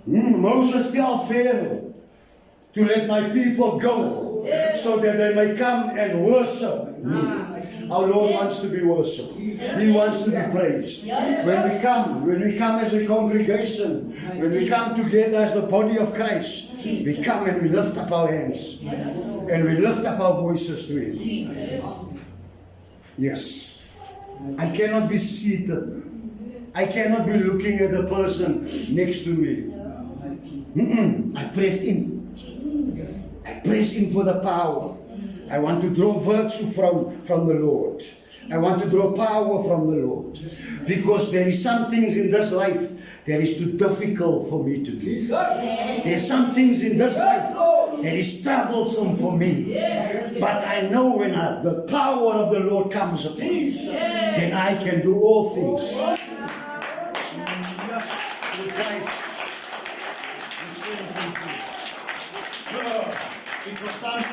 Moses tells Pharaoh to let my people go so that they may come and worship me. Our Lord wants to be worshipped. He wants to be praised. When we come as a congregation, when we come together as the body of Christ, we come and we lift up our hands and we lift up our voices to Him. Yes. I cannot be seated. I cannot be looking at the person next to me. I press in. I press in for the power. I want to draw virtue from the Lord. I want to draw power from the Lord. Because there is some things in this life that is too difficult for me to do. There's some things in this life that is troublesome for me. But I know when the power of the Lord comes upon me, then I can do all things. With Christ. It was time.